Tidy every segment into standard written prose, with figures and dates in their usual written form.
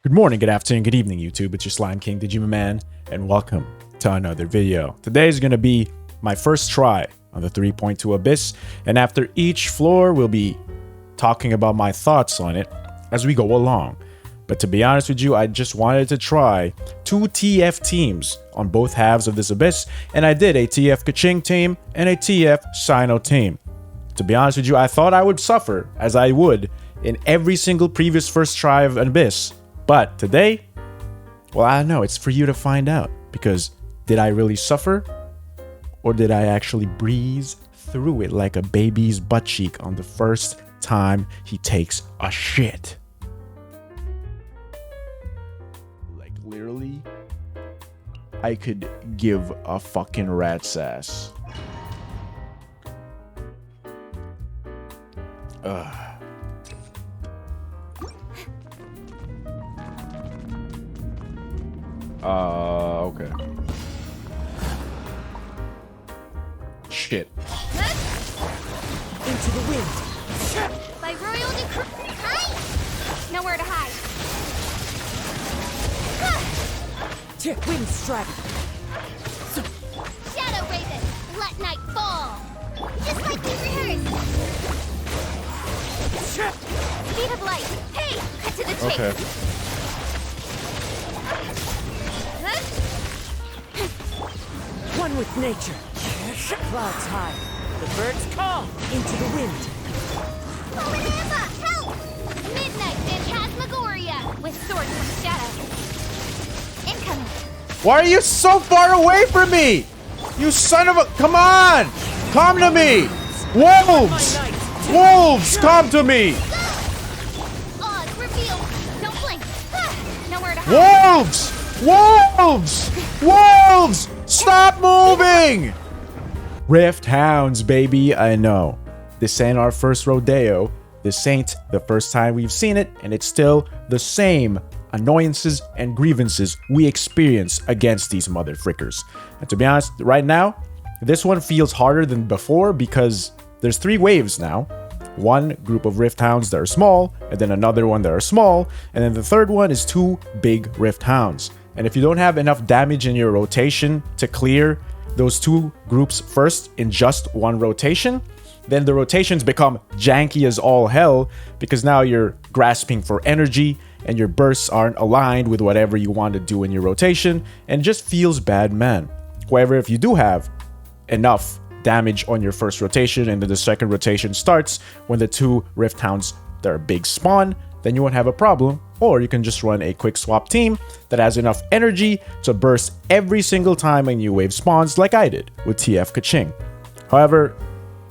Good morning, good afternoon, good evening, YouTube. It's your Slime King, Digimon Man, and welcome to another video. Today is going to be my first try on the 3.2 Abyss, and after each floor, we'll be talking about my thoughts on it as we go along. But to be honest with you, I just wanted to try 2 TF teams on both halves of this Abyss, and I did a TF Keqing team and a TF Cyno team. To be honest with you, I thought I would suffer, as I would, in every single previous first try of an Abyss. But today, well, I don't know. It's for you to find out. Because did I really suffer? Or did I actually breeze through it like a baby's butt cheek on the first time he takes a shit? Like, literally, I could give a fucking rat's ass. Ugh. Okay. Shit. Into the wind. By royal decree. Hide! Nowhere to hide. Wind strike. Shadow Raven, let night fall. Just like we rehearsed. Speed of light. Hey, cut to the chase. Okay. One with nature. Clouds high. The birds call. Into the wind. Polyampa, help! Midnight Phantasmagoria with swords from shadow. Incoming. Why are you so far away from me? You son of a... Come on! Come to me! Wolves! Wolves, come to me! Oz revealed. Don't blink. Nowhere to hide. Wolves! Wolves! Wolves! Stop moving! Rift Hounds, baby, I know. This ain't our first rodeo. This ain't the first time we've seen it, and it's still the same annoyances and grievances we experience against these mother frickers. And to be honest, right now, this one feels harder than before because there's 3 waves now. One group of Rift Hounds that are small, and then another one that are small, and then the third one is 2 big Rift Hounds. And if you don't have enough damage in your rotation to clear those 2 groups first in just one rotation, then the rotations become janky as all hell because now you're grasping for energy and your bursts aren't aligned with whatever you want to do in your rotation and just feels bad, man. However, if you do have enough damage on your first rotation and then the second rotation starts when the 2 Rift Hounds that are big spawn, then you won't have a problem. Or you can just run a quick swap team that has enough energy to burst every single time a new wave spawns like I did with TF Keqing. However,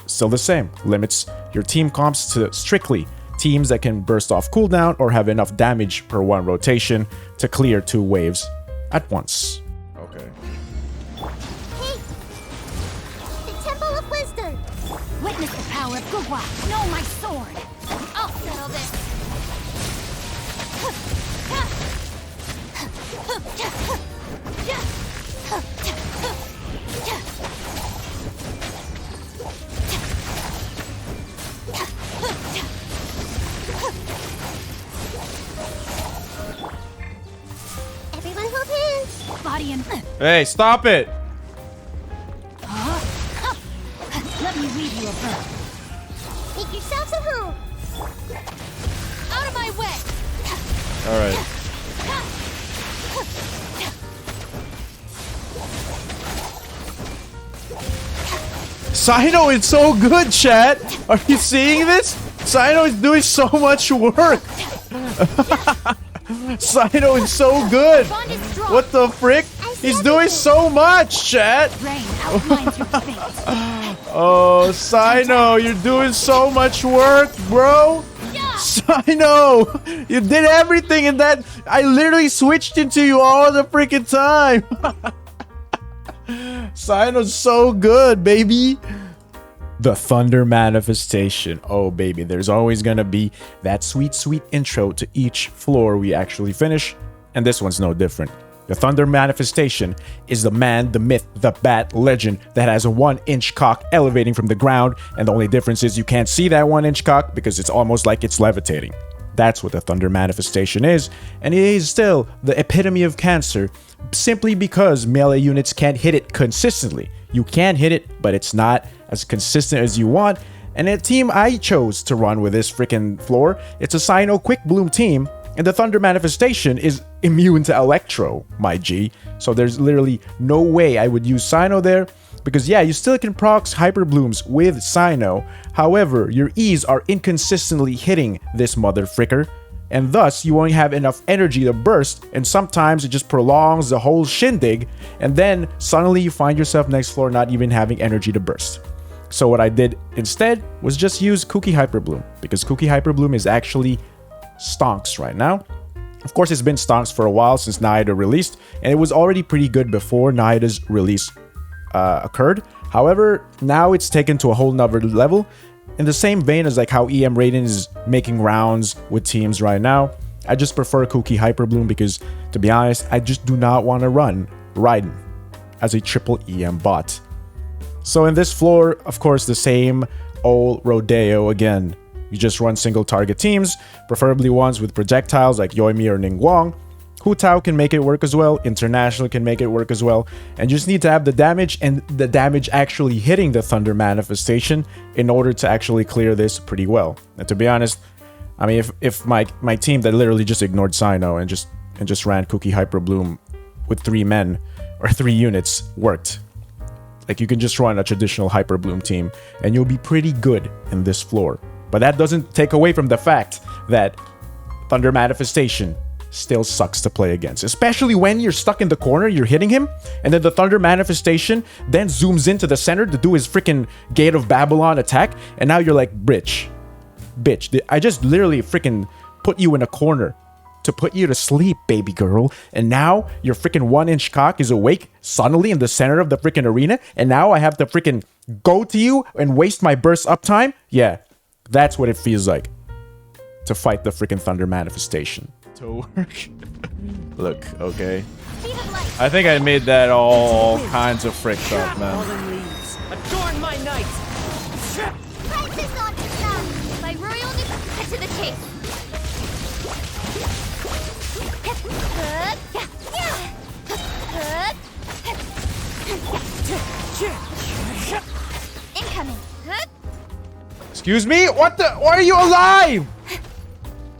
still the same. Limits your team comps to strictly teams that can burst off cooldown or have enough damage per one rotation to clear 2 waves at once. Okay. Hey! The Temple of Wisdom! Witness the power of Gugwa! Know my sword! I'll settle this! Everyone hold hands! Body and... Hey, stop it! Let me weave you a bird. Make yourselves at home! Out of my way! Alright. Cyno is so good, chat! Are you seeing this? Cyno is doing so much work! Cyno is so good! What the frick? He's doing so much, chat! Oh, Cyno, you're doing so much work, bro! Cyno! You did everything in that! I literally switched into you all the freaking time! Cyno's so good, baby! The Thunder Manifestation. Oh, baby, there's always gonna be that sweet, sweet intro to each floor we actually finish, and this one's no different. The Thunder Manifestation is the man, the myth, the bat legend that has a 1-inch cock elevating from the ground, and the only difference is you can't see that 1-inch cock because it's almost like it's levitating. That's what the Thunder Manifestation is, and it is still the epitome of cancer, simply because melee units can't hit it consistently. You can hit it, but it's not as consistent as you want. And the team I chose to run with this freaking floor, it's a Cyno Quick Bloom team, and the Thunder Manifestation is immune to Electro, my G. So there's literally no way I would use Cyno there, because yeah, you still can proc Hyper Blooms with Cyno. However, your E's are inconsistently hitting this mother fricker, and thus you won't have enough energy to burst, and sometimes it just prolongs the whole shindig, and then suddenly you find yourself next floor not even having energy to burst. So what I did instead was just use Keqing Hyper Bloom, because Keqing Hyper Bloom is actually stonks right now. Of course, it's been stonks for a while since Nahida released, and it was already pretty good before Nahida's release occurred. However, now it's taken to a whole nother level, in the same vein as like how EM Raiden is making rounds with teams right now. I just prefer Keqing Hyper Bloom because, to be honest, I just do not want to run Raiden as a triple EM bot. So in this floor, of course, the same old rodeo again. You just run single target teams, preferably ones with projectiles like Yoimi or Ningguang. Hu Tao can make it work as well, International can make it work as well, and you just need to have the damage, and the damage actually hitting the Thunder Manifestation in order to actually clear this pretty well. And to be honest, I mean, if my team that literally just ignored Cyno and just ran Keqing Hyper Bloom with 3 men or 3 units worked, like you can just run a traditional Hyper Bloom team and you'll be pretty good in this floor. But that doesn't take away from the fact that Thunder Manifestation still sucks to play against, especially when you're stuck in the corner, you're hitting him, and then the Thunder Manifestation then zooms into the center to do his freaking Gate of Babylon attack, and now you're like, bitch, I just literally freaking put you in a corner to put you to sleep, baby girl, and now your freaking 1-inch cock is awake suddenly in the center of the freaking arena, and now I have to freaking go to you and waste my burst uptime? Yeah, that's what it feels like to fight the freaking Thunder Manifestation. To work. Look, okay. I think I made that all kinds of fricked up, man. Adorn my night. Crisis on its by royal to the chase. Incoming. Excuse me? What the? Why are you alive?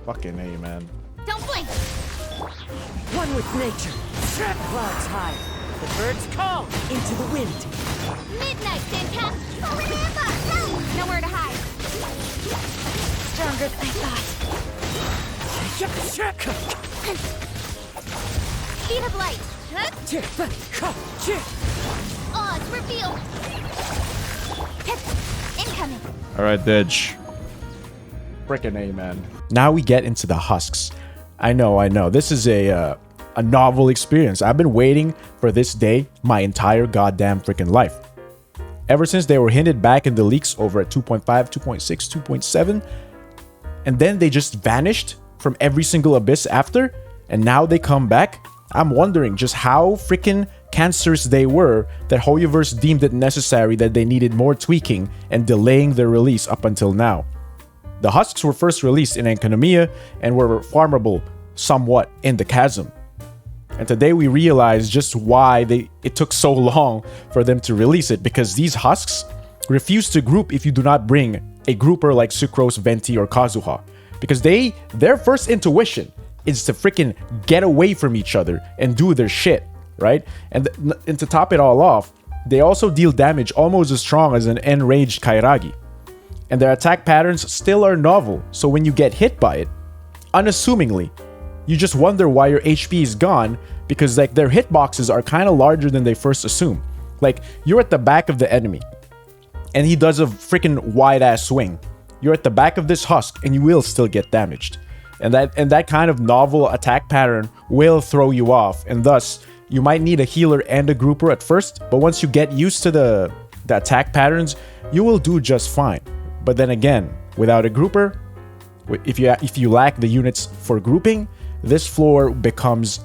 Fucking A, man. Don't blink. One with nature. Clouds high. The birds call into the wind. Midnight, Santa. Oh, remember. Nowhere to hide. Stronger than I thought. Speed of light. Odds revealed. Incoming. All right, Didge. Frickin' A, man. Now we get into the Husks. I know. This is a novel experience. I've been waiting for this day my entire goddamn freaking life. Ever since they were hinted back in the leaks over at 2.5, 2.6, 2.7, and then they just vanished from every single abyss after, and now they come back. I'm wondering just how freaking cancerous they were that Hoyoverse deemed it necessary that they needed more tweaking and delaying their release up until now. The Husks were first released in Enkanomiya and were farmable somewhat in the Chasm. And today we realize just why it took so long for them to release it, because these Husks refuse to group if you do not bring a grouper like Sucrose, Venti, or Kazuha. Because their first intuition is to freaking get away from each other and do their shit, right? And to top it all off, they also deal damage almost as strong as an enraged Kairagi. And their attack patterns still are novel, so when you get hit by it, unassumingly, you just wonder why your HP is gone, because like their hitboxes are kind of larger than they first assume. Like, you're at the back of the enemy, and he does a freaking wide-ass swing. You're at the back of this Husk, and you will still get damaged. And that kind of novel attack pattern will throw you off, and thus, you might need a healer and a grouper at first, but once you get used to the attack patterns, you will do just fine. But then again, without a grouper, if you lack the units for grouping, this floor becomes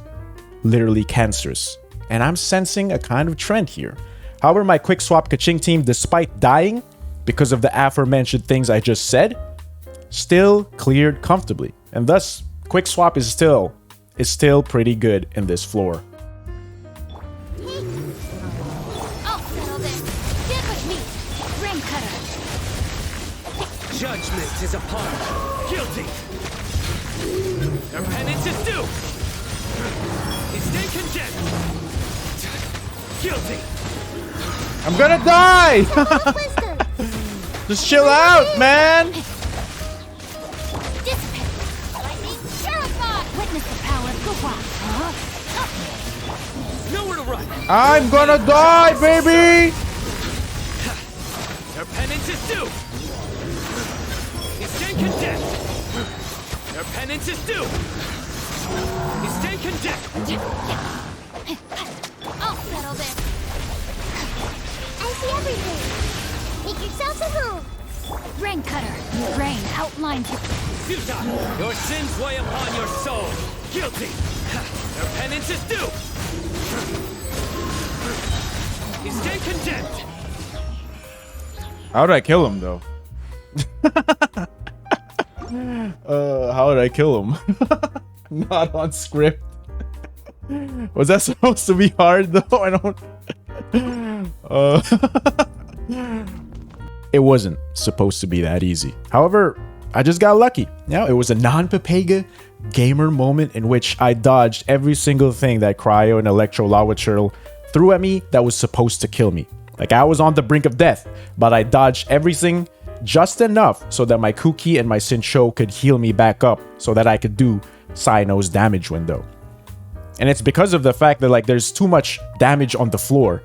literally cancerous. And I'm sensing a kind of trend here. However, my quick swap Keqing team, despite dying because of the aforementioned things I just said, still cleared comfortably. And thus, quick swap is still pretty good in this floor. I'll settle this. Get with me. Ring cutter. Judgment is upon you. Guilty. Their penance is due. You stay condemned. Guilty. I'm gonna die! Wisdom. Just chill out, man! Dissipate. Lightning. Terrified. Witness the power of Gugwa. Nowhere to run. I'm gonna die, baby! Their penance is due. You stay condemned. Their penance is due. You stay condemned. I'll settle this. I see everything. Make yourselves at home. Rain cutter. Rain outlines your... Futa, your sins weigh upon your soul. Guilty. Their penance is due. You stay condemned. How did I kill him, though? How did I kill him? Not on script. Was that supposed to be hard, though? I don't... It wasn't supposed to be that easy. However, I just got lucky. Yeah, it was a non-Pepega gamer moment in which I dodged every single thing that Cryo and Electro Lawachurl threw at me that was supposed to kill me. Like, I was on the brink of death, but I dodged everything just enough so that my Keqing and my Sincho could heal me back up so that I could do Cyno's damage window. And it's because of the fact that, like, there's too much damage on the floor.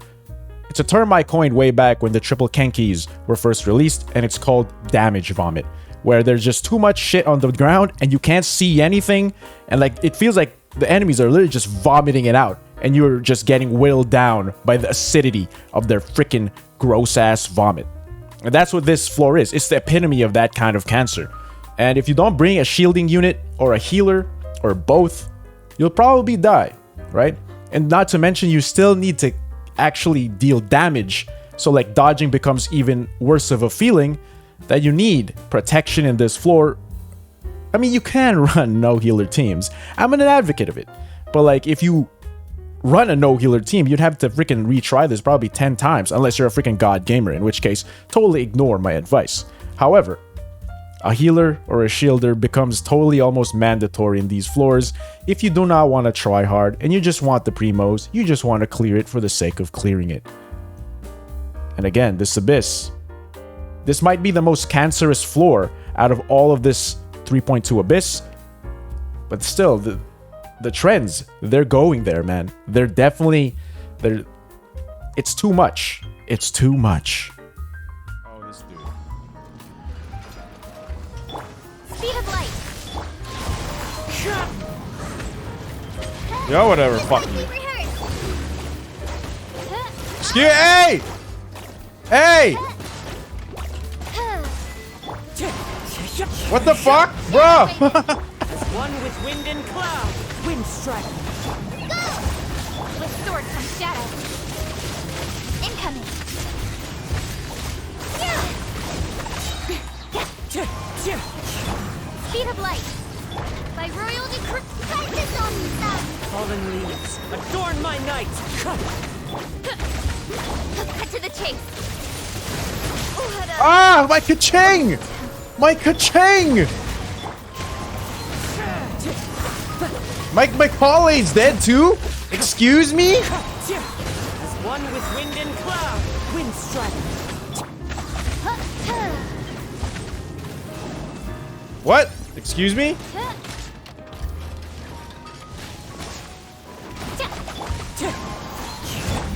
It's a term I coined way back when the triple Kenkeys were first released, and it's called damage vomit, where there's just too much shit on the ground and you can't see anything, and like it feels like the enemies are literally just vomiting it out, and you're just getting whittled down by the acidity of their freaking gross ass vomit. And that's what this floor is. It's the epitome of that kind of cancer. And if you don't bring a shielding unit or a healer or both, you'll probably die, right? And not to mention, you still need to actually deal damage, so like dodging becomes even worse of a feeling, that you need protection in this floor. I mean, you can run no healer teams. I'm an advocate of it, but like if you run a no healer team, you'd have to freaking retry this probably 10 times unless you're a freaking god gamer, in which case totally ignore my advice. However, a healer or a shielder becomes totally almost mandatory in these floors if you do not want to try hard and you just want the primos, you just want to clear it for the sake of clearing it. And again, this abyss, this might be the most cancerous floor out of all of this 3.2 abyss, but still, the trends, they're going there, man. They're definitely, it's too much. It's too much. Oh, this dude. Speed of light. Yo, whatever, fuck you. Excuse, hey! Hey! What the fuck? Bro! As one with wind and cloud. Wind strike. Go! With sword from shadow. Incoming. Speed of light. By royal decree, practice on yourself. Fallen leaves. Adorn my night. Cut to the chase. Ah, my Keqing! My Keqing! My colleague's dead too? Excuse me? As one with wind and cloud. Wind strike. What? Excuse me?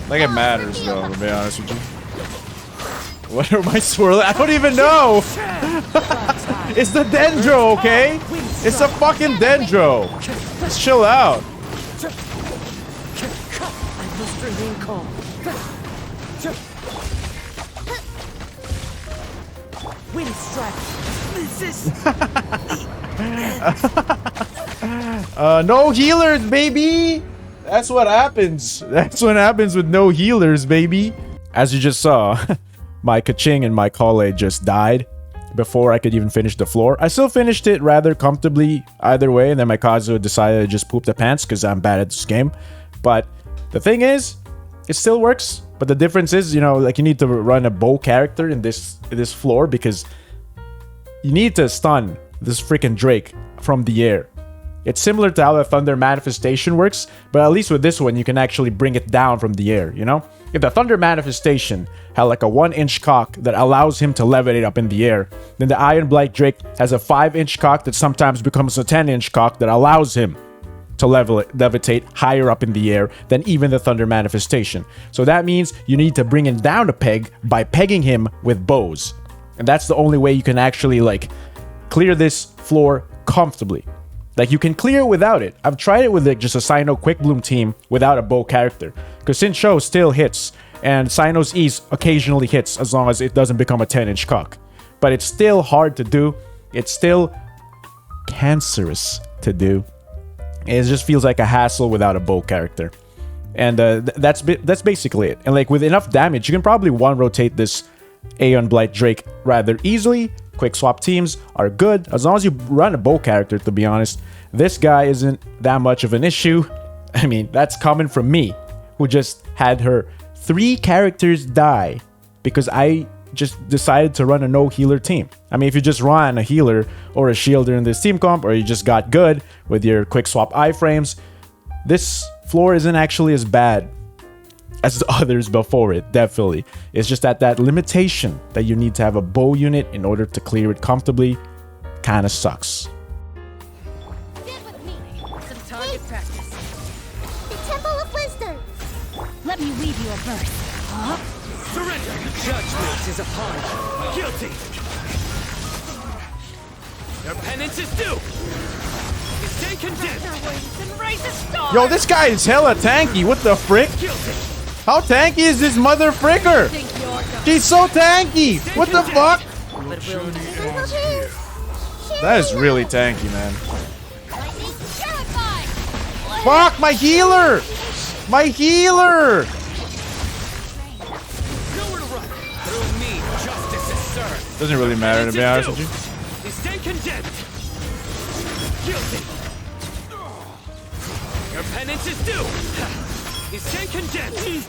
Like it matters though, to be honest with you. What am I swirling? I don't even know! It's the Dendro, okay? It's a fucking Dendro! Just chill out. I must remain calm. Wind strike. No healers, baby! That's what happens. That's what happens with no healers, baby. As you just saw, my Keqing and my Kale just died. before I could even finish the floor. I still finished it rather comfortably either way, and then my Kazuo decided to just poop the pants because I'm bad at this game. But the thing is, it still works. But the difference is, you know, like you need to run a bow character in this floor because you need to stun this freaking Drake from the air. It's similar to how the Thunder Manifestation works, but at least with this one, you can actually bring it down from the air, you know? If the Thunder Manifestation had like a 1-inch cock that allows him to levitate up in the air, then the Iron Blight Drake has a 5-inch cock that sometimes becomes a 10-inch cock that allows him to levitate higher up in the air than even the Thunder Manifestation. So that means you need to bring him down a peg by pegging him with bows. And that's the only way you can actually like clear this floor comfortably. Like, you can clear without it. I've tried it with like just a Cyno Quick Bloom team without a bow character. Because Sincho still hits, and Cyno's Ease occasionally hits as long as it doesn't become a 10-inch cock. But it's still hard to do. It's still cancerous to do. It just feels like a hassle without a bow character. And that's basically it. And like with enough damage, you can probably one-rotate this Aeon Blight Drake rather easily. Quick swap teams are good as long as you run a bow character, to be honest. This guy isn't that much of an issue. I mean, that's coming from me, who just had her 3 characters die because I just decided to run a no healer team. I mean, if you just run a healer or a shielder in this team comp, or you just got good with your quick swap iframes, this floor isn't actually as bad as the others before it, definitely. It's just that limitation that you need to have a bow unit in order to clear it comfortably kind of sucks. Get with me. Some target practice. The Temple of Wisdom. Let me weave you a verse. Huh? Surrender! Judgment is upon you. Guilty! Your penance is due! You stay condemned! Your wings and raise a star! Yo, this guy is hella tanky. What the frick? Guilty! How tanky is this mother fricker? Think you're done. She's so tanky. What the fuck? But we'll That is really tanky, man. Lightning terrified. Fuck, my healer! My healer! Nowhere to run! Through me, justice is served! Doesn't really matter, to be honest with you. You stay condemned! Guilty! Your penance is due! You stay condemned!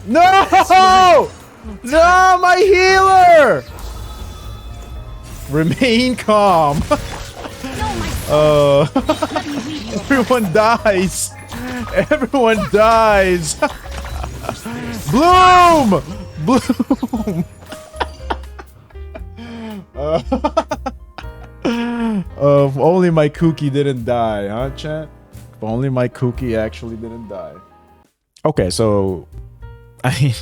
No! No, my healer! Remain calm. Let me weave you a Everyone dies. Everyone dies. Bloom! Bloom! If only my Kooky didn't die, huh, chat? If only my Kooky actually didn't die. Okay, so I mean,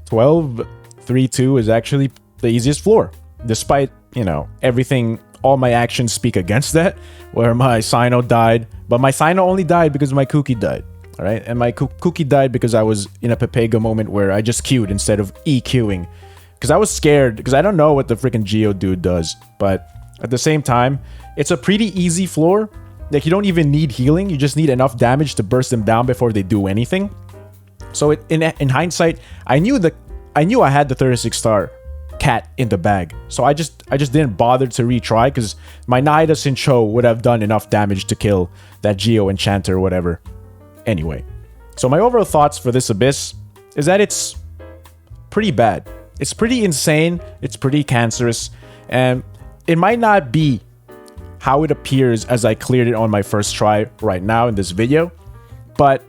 12-3-2 is actually the easiest floor, despite, you know, everything. All my actions speak against that, where my Cyno died, but my Cyno only died because my Kooky died. All right, and my Kooky died because I was in a Pepega moment where I just queued instead of EQing, because I was scared, because I don't know what the freaking Geodude does. But at the same time, it's a pretty easy floor. Like, you don't even need healing, you just need enough damage to burst them down before they do anything. So in hindsight, I knew I had the 36-star cat in the bag, so I just didn't bother to retry, because my Naida Sincho would have done enough damage to kill that Geo Enchanter or whatever. Anyway, so my overall thoughts for this Abyss is that it's pretty bad. It's pretty insane. It's pretty cancerous, and it might not be how it appears as I cleared it on my first try right now in this video, but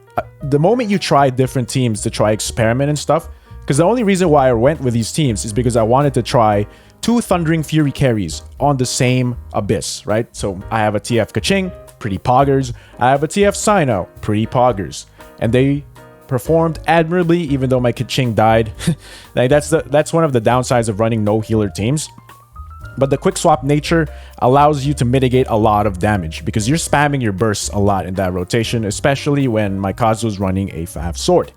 the moment you try different teams to try experiment and stuff, because the only reason why I went with these teams is because I wanted to try 2 Thundering Fury carries on the same Abyss, right? So I have a TF Keqing, pretty poggers. I have a TF Cyno, pretty poggers. And they performed admirably, even though my Keqing died. Like, that's one of the downsides of running no healer teams. But the quick swap nature allows you to mitigate a lot of damage, because you're spamming your bursts a lot in that rotation, especially when my Kazu's running a Faf sword.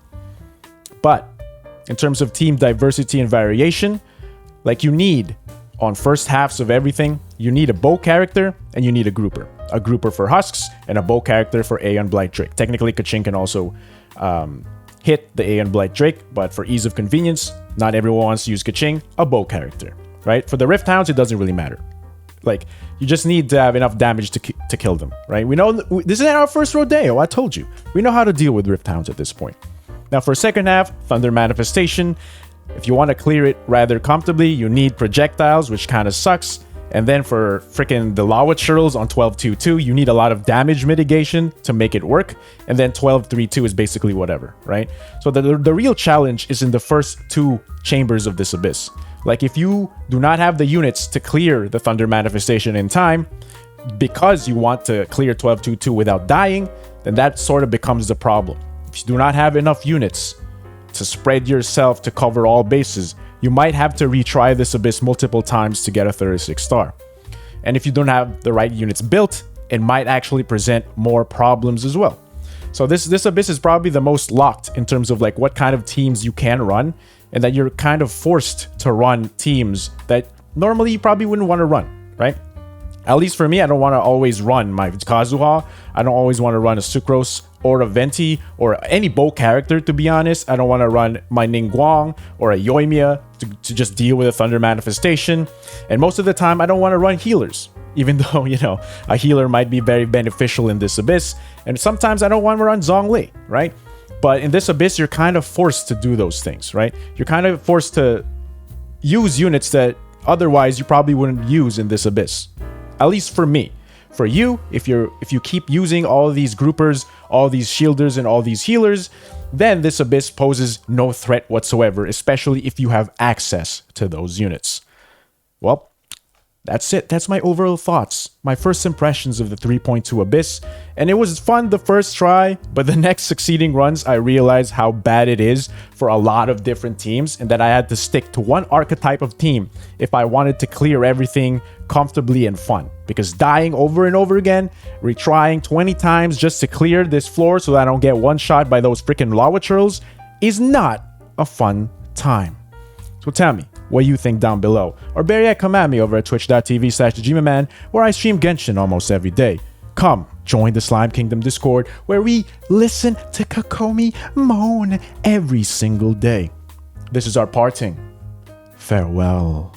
But in terms of team diversity and variation, like, you need, on first halves of everything, you need a bow character and you need a grouper. A grouper for Husks and a bow character for Aeon Blight Drake. Technically, Keqing can also hit the Aeon Blight Drake, but for ease of convenience, not everyone wants to use Keqing, a bow character. right? For the Rift Hounds, it doesn't really matter. Like, you just need to have enough damage to kill them, right? We know this is our first Rodeo, I told you. We know how to deal with Rift Hounds at this point. Now, for second half, Thunder Manifestation. If you want to clear it rather comfortably, you need projectiles, which kind of sucks. And then for freaking the Lawachurls on 12-2-2, you need a lot of damage mitigation to make it work. And then 12-3-2 is basically whatever, right? So the real challenge is in the first two chambers of this abyss. Like, if you do not have the units to clear the Thunder Manifestation in time, because you want to clear 12-2-2 without dying, then that sort of becomes the problem. If you do not have enough units to spread yourself to cover all bases, you might have to retry this abyss multiple times to get a 36 star. And if you don't have the right units built, it might actually present more problems as well. So this abyss is probably the most locked in terms of like what kind of teams you can run, and that you're kind of forced to run teams that normally you probably wouldn't want to run, right? At least for me, I don't want to always run my Kazuha. I don't always want to run a Sucrose or a Venti or any bow character, to be honest. I don't want to run my Ningguang or a Yoimiya to just deal with a Thunder Manifestation. And most of the time, I don't want to run healers, even though, you know, a healer might be very beneficial in this abyss. And sometimes I don't want to run Zhongli, right? But in this abyss, you're kind of forced to do those things, right? You're kind of forced to use units that otherwise you probably wouldn't use in this abyss. At least for me. For you, if you keep using all these groupers, all these shielders, and all these healers, then this abyss poses no threat whatsoever, especially if you have access to those units. Well, that's it. That's my overall thoughts. My first impressions of the 3.2 Abyss. And it was fun the first try, but the next succeeding runs, I realized how bad it is for a lot of different teams, and that I had to stick to one archetype of team if I wanted to clear everything comfortably and fun. Because dying over and over again, retrying 20 times just to clear this floor so that I don't get one shot by those freaking Lawachurls is not a fun time. So tell me what you think down below, or better yet, come at me over at twitch.tv/thejimaman, where I stream Genshin almost every day. Come join the Slime Kingdom Discord, where we listen to Kokomi moan every single day. This is our parting. Farewell.